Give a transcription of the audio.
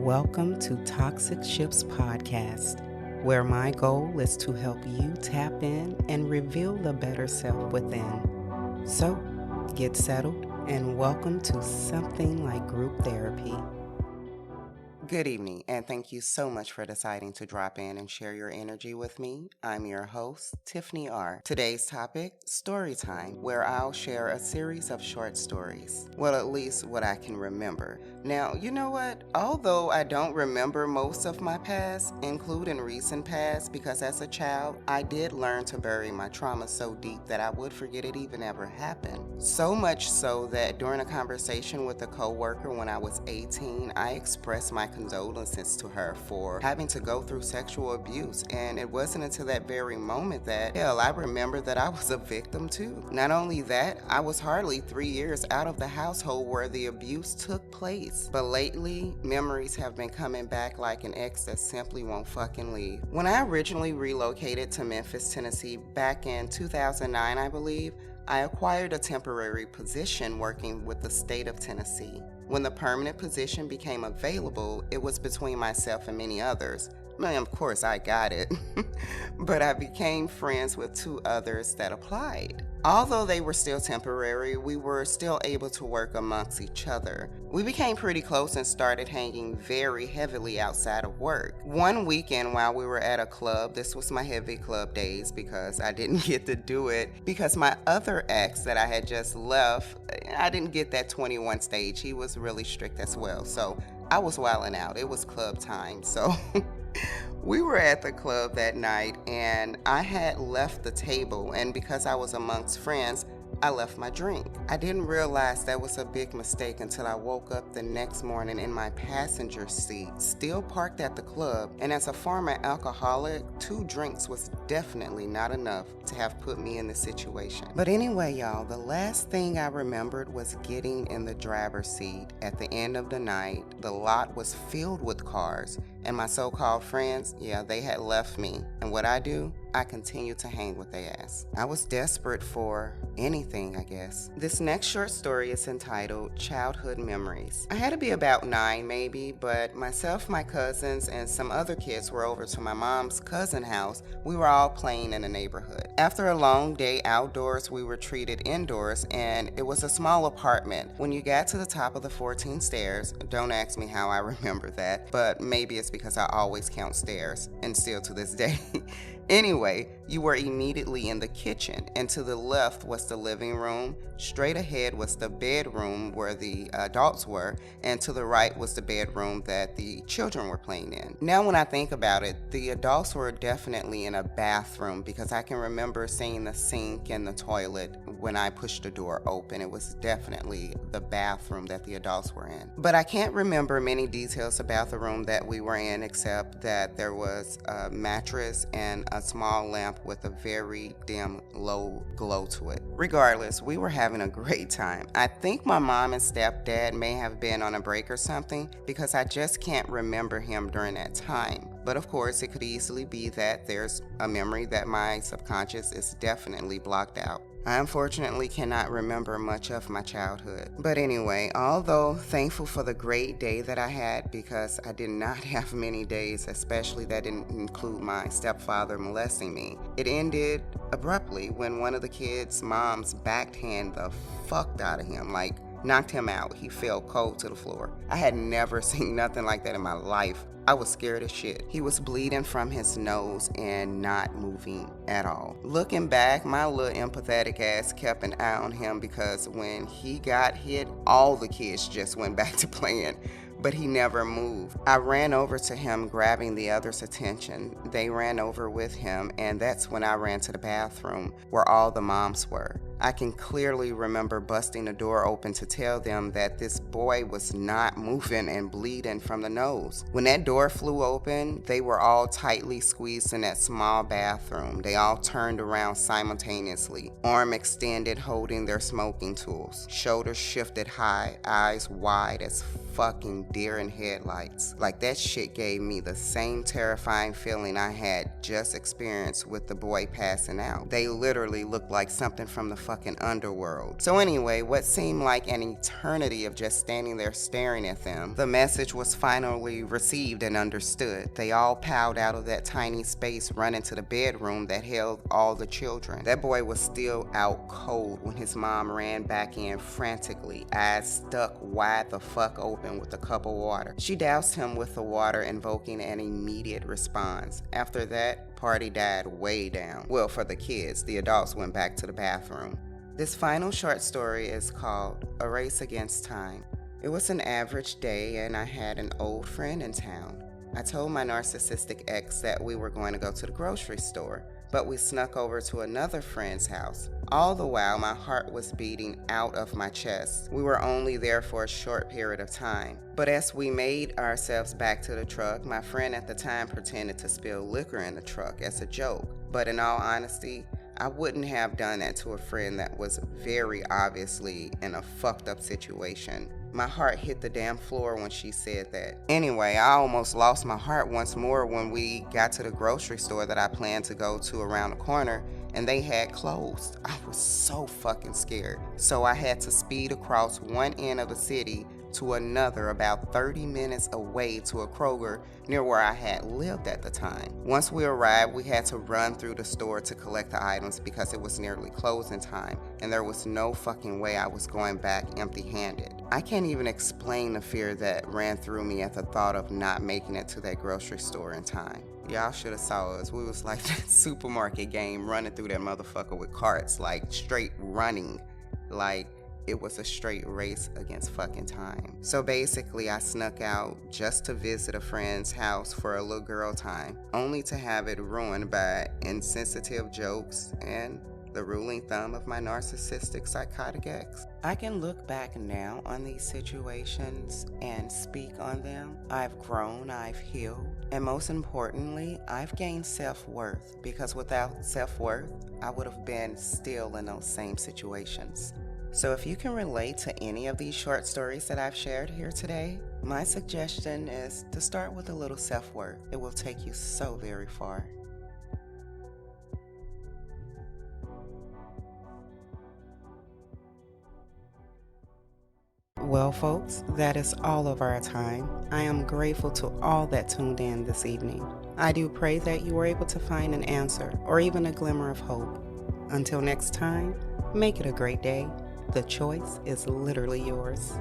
Welcome to Toxic Ships Podcast, where my goal is to help you tap in and reveal the better self within. So, get settled and welcome to something like group therapy. Good evening, and thank you so much for deciding to drop in and share your energy with me. I'm your host, Tiffany R. Today's topic, story time, where I'll share a series of short stories. Well, at least what I can remember. Now, you know what? Although I don't remember most of my past, including recent past, because as a child, I did learn to bury my trauma so deep that I would forget it even ever happened. So much so that during a conversation with a coworker when I was 18, I expressed my condolences to her for having to go through sexual abuse, and it wasn't until that very moment that, I remember that I was a victim too. Not only that, I was hardly 3 years out of the household where the abuse took place, but lately, memories have been coming back like an ex that simply won't fucking leave. When I originally relocated to Memphis, Tennessee back in 2009, I believe, I acquired a temporary position working with the state of Tennessee. When the permanent position became available, it was between myself and many others. Of course, I got it, but I became friends with 2 others that applied. Although they were still temporary, we were still able to work amongst each other. We became pretty close and started hanging very heavily outside of work. One weekend while we were at a club, this was my heavy club days because I didn't get to do it because my other ex that I had just left, I didn't get that 21 stage. He was really strict as well, so I was wilding out. It was club time, so... We were at the club that night and I had left the table, and because I was amongst friends, I left my drink. I didn't realize that was a big mistake until I woke up the next morning in my passenger seat, still parked at the club, and as a former alcoholic, 2 drinks was definitely not enough to have put me in this situation. But anyway, y'all, the last thing I remembered was getting in the driver's seat. At the end of the night, the lot was filled with cars, and my so-called friends, they had left me. And what I do? I continued to hang with their ass. I was desperate for anything, I guess. This next short story is entitled Childhood Memories. I had to be about 9 maybe, but myself, my cousins, and some other kids were over to my mom's cousin house. We were all playing in the neighborhood. After a long day outdoors, we were treated indoors, and it was a small apartment. When you got to the top of the 14 stairs, don't ask me how I remember that, but maybe it's because I always count stairs, and still to this day. Anyway, you were immediately in the kitchen, and to the left was the living room, straight ahead was the bedroom where the adults were, and to the right was the bedroom that the children were playing in. Now when I think about it, the adults were definitely in a bathroom because I can remember seeing the sink and the toilet when I pushed the door open. It was definitely the bathroom that the adults were in. But I can't remember many details about the room that we were in except that there was a mattress and a small lamp with a very dim low glow to it. Regardless, we were having a great time. I think my mom and stepdad may have been on a break or something because I just can't remember him during that time. But of course, it could easily be that there's a memory that my subconscious is definitely blocked out. I unfortunately cannot remember much of my childhood. But anyway, although thankful for the great day that I had because I did not have many days, especially that didn't include my stepfather molesting me, it ended abruptly when one of the kids' moms backhand the fuck out of him, like knocked him out. He fell cold to the floor. I had never seen nothing like that in my life. I was scared as shit. He was bleeding from his nose and not moving at all. Looking back, my little empathetic ass kept an eye on him because when he got hit, all the kids just went back to playing, but he never moved. I ran over to him, grabbing the others' attention. They ran over with him, and that's when I ran to the bathroom where all the moms were. I can clearly remember busting the door open to tell them that this boy was not moving and bleeding from the nose. When that door flew open, they were all tightly squeezed in that small bathroom. They all turned around simultaneously, arm extended holding their smoking tools, shoulders shifted high, eyes wide as fucking deer in headlights. Like that shit gave me the same terrifying feeling I had just experienced with the boy passing out. They literally looked like something from the fucking underworld. So anyway, what seemed like an eternity of just standing there staring at them, the message was finally received and understood. They all piled out of that tiny space, running to the bedroom that held all the children. That boy was still out cold when his mom ran back in frantically, eyes stuck wide the fuck open with a cup of water. She doused him with the water, invoking an immediate response. After that, party died way down. Well, for the kids, the adults went back to the bathroom. This final short story is called A Race Against Time. It was an average day and I had an old friend in town. I told my narcissistic ex that we were going to go to the grocery store, but we snuck over to another friend's house. All the while, my heart was beating out of my chest. We were only there for a short period of time. But as we made ourselves back to the truck, my friend at the time pretended to spill liquor in the truck as a joke. But in all honesty, I wouldn't have done that to a friend that was very obviously in a fucked up situation. My heart hit the damn floor when she said that. Anyway, I almost lost my heart once more when we got to the grocery store that I planned to go to around the corner, and they had closed. I was so fucking scared. So I had to speed across one end of the city to another about 30 minutes away to a Kroger near where I had lived at the time. Once we arrived, we had to run through the store to collect the items because it was nearly closing time and there was no fucking way I was going back empty-handed. I can't even explain the fear that ran through me at the thought of not making it to that grocery store in time. Y'all should have saw us. We was like that supermarket game running through that motherfucker with carts, like straight running, like it was a straight race against fucking time. So basically, I snuck out just to visit a friend's house for a little girl time, only to have it ruined by insensitive jokes and the ruling thumb of my narcissistic psychotic ex. I can look back now on these situations and speak on them. I've grown, I've healed, and most importantly, I've gained self-worth, because without self-worth, I would have been still in those same situations. So if you can relate to any of these short stories that I've shared here today, my suggestion is to start with a little self-worth. It will take you so very far. Well, folks, that is all of our time. I am grateful to all that tuned in this evening. I do pray that you were able to find an answer or even a glimmer of hope. Until next time, make it a great day. The choice is literally yours.